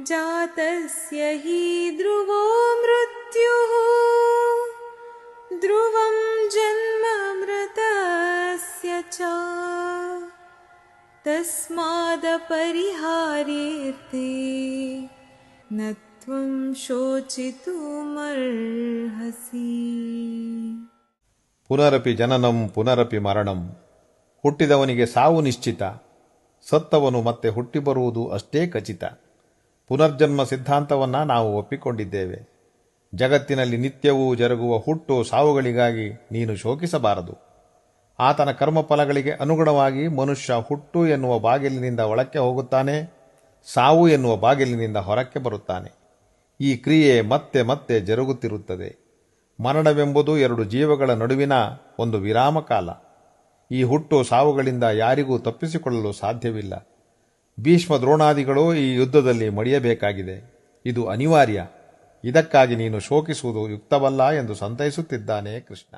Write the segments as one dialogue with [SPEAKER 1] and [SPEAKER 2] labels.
[SPEAKER 1] जातस्य हि ध्रुवो मृत्युः ध्रुवं जन्म मृतस्य च तस्मादपरिहार्येऽर्थे न त्वं शोचितुमर्हसि.
[SPEAKER 2] ಪುನರಪಿ ಜನನಂ ಪುನರಪಿ ಮರಣಂ. ಹುಟ್ಟಿದವನಿಗೆ ಸಾವು ನಿಶ್ಚಿತ, ಸತ್ತವನು ಮತ್ತೆ ಹುಟ್ಟಿ ಬರುವುದು ಅಷ್ಟೇ ಖಚಿತ. ಪುನರ್ಜನ್ಮ ಸಿದ್ಧಾಂತವನ್ನು ನಾವು ಒಪ್ಪಿಕೊಂಡಿದ್ದೇವೆ. ಜಗತ್ತಿನಲ್ಲಿ ನಿತ್ಯವೂ ಜರುಗುವ ಹುಟ್ಟು ಸಾವುಗಳಿಗಾಗಿ ನೀನು ಶೋಕಿಸಬಾರದು. ಆತನ ಕರ್ಮಫಲಗಳಿಗೆ ಅನುಗುಣವಾಗಿ ಮನುಷ್ಯ ಹುಟ್ಟು ಎನ್ನುವ ಬಾಗಿಲಿನಿಂದ ಒಳಕ್ಕೆ ಹೋಗುತ್ತಾನೆ, ಸಾವು ಎನ್ನುವ ಬಾಗಿಲಿನಿಂದ ಹೊರಕ್ಕೆ ಬರುತ್ತಾನೆ. ಈ ಕ್ರಿಯೆ ಮತ್ತೆ ಮತ್ತೆ ಜರುಗುತ್ತಿರುತ್ತದೆ. ಮರಣವೆಂಬುದು ಎರಡು ಜೀವಗಳ ನಡುವಿನ ಒಂದು ವಿರಾಮ ಕಾಲ. ಈ ಹುಟ್ಟು ಸಾವುಗಳಿಂದ ಯಾರಿಗೂ ತಪ್ಪಿಸಿಕೊಳ್ಳಲು ಸಾಧ್ಯವಿಲ್ಲ. ಭೀಷ್ಮ ದ್ರೋಣಾದಿಗಳು ಈ ಯುದ್ಧದಲ್ಲಿ ಮಡಿಯಬೇಕಾಗಿದೆ. ಇದು ಅನಿವಾರ್ಯ. ಇದಕ್ಕಾಗಿ ನೀನು ಶೋಕಿಸುವುದು ಯುಕ್ತವಲ್ಲ ಎಂದು ಸಂತೈಸುತ್ತಿದ್ದಾನೆ ಕೃಷ್ಣ.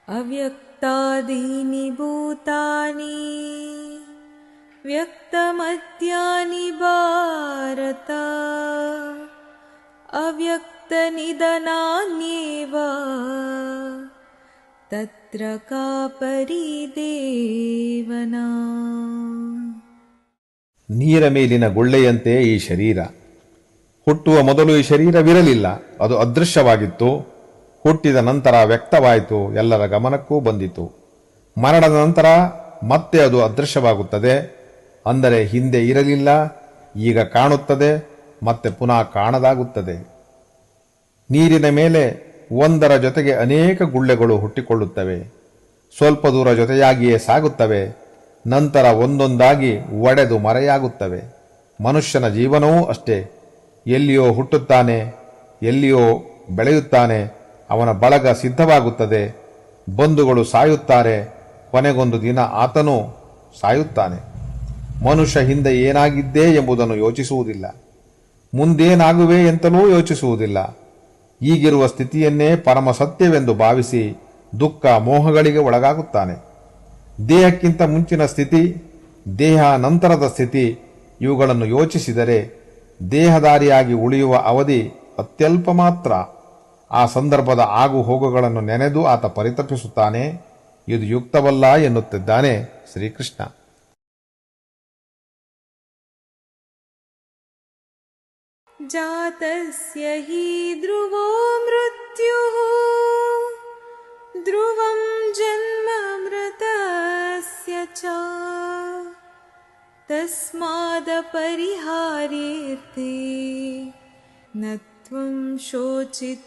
[SPEAKER 1] ಅವ್ಯಕ್ತಾದೀನಿ ಭೂತಾನಿ ವ್ಯಕ್ತಮದ್ಯಾನಿ ಭಾರತ ಅವ್ಯಕ್ತನಿಧನಾನ್ಯೇವ ತತ್ರ ಕಾ ಪರಿದೇವನಾ.
[SPEAKER 2] ನೀರ ಮೇಲಿನ ಗುಳ್ಳೆಯಂತೆ ಈ ಶರೀರ. ಹುಟ್ಟುವ ಮೊದಲು ಈ ಶರೀರವಿರಲಿಲ್ಲ, ಅದು ಅದೃಶ್ಯವಾಗಿತ್ತು. ಹುಟ್ಟಿದ ನಂತರ ವ್ಯಕ್ತವಾಯಿತು, ಎಲ್ಲರ ಗಮನಕ್ಕೂ ಬಂದಿತು. ಮರಣದ ನಂತರ ಮತ್ತೆ ಅದು ಅದೃಶ್ಯವಾಗುತ್ತದೆ. ಅಂದರೆ ಹಿಂದೆ ಇರಲಿಲ್ಲ, ಈಗ ಕಾಣುತ್ತದೆ, ಮತ್ತೆ ಪುನಃ ಕಾಣದಾಗುತ್ತದೆ. ನೀರಿನ ಮೇಲೆ ಒಂದರ ಜೊತೆಗೆ ಅನೇಕ ಗುಳ್ಳೆಗಳು ಹುಟ್ಟಿಕೊಳ್ಳುತ್ತವೆ. ಸ್ವಲ್ಪ ದೂರ ಜೊತೆಯಾಗಿಯೇ ಸಾಗುತ್ತವೆ, ನಂತರ ಒಂದೊಂದಾಗಿ ಒಡೆದು ಮರೆಯಾಗುತ್ತವೆ. ಮನುಷ್ಯನ ಜೀವನವೂ ಅಷ್ಟೇ. ಎಲ್ಲಿಯೋ ಹುಟ್ಟುತ್ತಾನೆ, ಎಲ್ಲಿಯೋ ಬೆಳೆಯುತ್ತಾನೆ, ಅವನ ಬಳಗ ಸಿದ್ಧವಾಗುತ್ತದೆ, ಬಂಧುಗಳು ಸಾಯುತ್ತಾರೆ, ಕೊನೆಗೊಂದು ದಿನ ಆತನೂ ಸಾಯುತ್ತಾನೆ. ಮನುಷ್ಯ ಹಿಂದೆ ಏನಾಗಿದ್ದೇ ಎಂಬುದನ್ನು ಯೋಚಿಸುವುದಿಲ್ಲ, ಮುಂದೇನಾಗುವೆ ಎಂತಲೂ ಯೋಚಿಸುವುದಿಲ್ಲ. ಈಗಿರುವ ಸ್ಥಿತಿಯನ್ನೇ ಪರಮ ಸತ್ಯವೆಂದು ಭಾವಿಸಿ ದುಃಖ ಮೋಹಗಳಿಗೆ ಒಳಗಾಗುತ್ತಾನೆ. ದೇಹಕ್ಕಿಂತ ಮುಂಚಿನ ಸ್ಥಿತಿ, ದೇಹ ನಂತರದ ಸ್ಥಿತಿ ಇವುಗಳನ್ನು ಯೋಚಿಸಿದರೆ ದೇಹದಾರಿಯಾಗಿ ಉಳಿಯುವ ಅವಧಿ ಅತ್ಯಲ್ಪ ಮಾತ್ರ. ಆ ಸಂದರ್ಭದ ಆಗು ಹೋಗುಗಳನ್ನು ನೆನೆದು ಆತ ಪರಿತಪಿಸುತ್ತಾನೆ. ಇದು ಯುಕ್ತವಲ್ಲ ಎನ್ನುತ್ತಿದ್ದಾನೆ ಶ್ರೀಕೃಷ್ಣ.
[SPEAKER 1] ಜಾತಸ್ಯ ಹಿ ಧ್ರುವೋ ಮೃತ್ಯುಃ ಧ್ರುವಂ ಜನ್ಮ ಮೃತಸ್ಯ ಚ ತಸ್ಮಾದಪರಿಹಾರ್ಯೇऽರ್थे ನ ತ್ವಂ ಶೋಚಿತುಮರ್ಹಸಿ.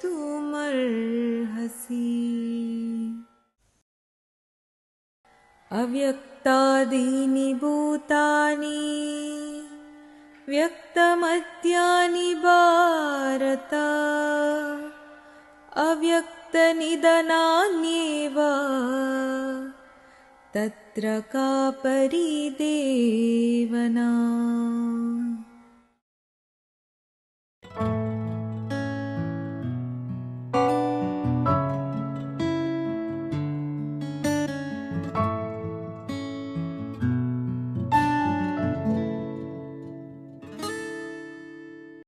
[SPEAKER 1] ಅವ್ಯಕ್ತಾದೀನಿ ಭೂತಾನಿ ವ್ಯಕ್ತಮದ್ಯಾನಿ ಭಾರತ ಅವ್ಯಕ್ತನಿಧನಾನ್ಯೇವ ತತ್ರ ಕಾ ಪರಿದೇವನಾ.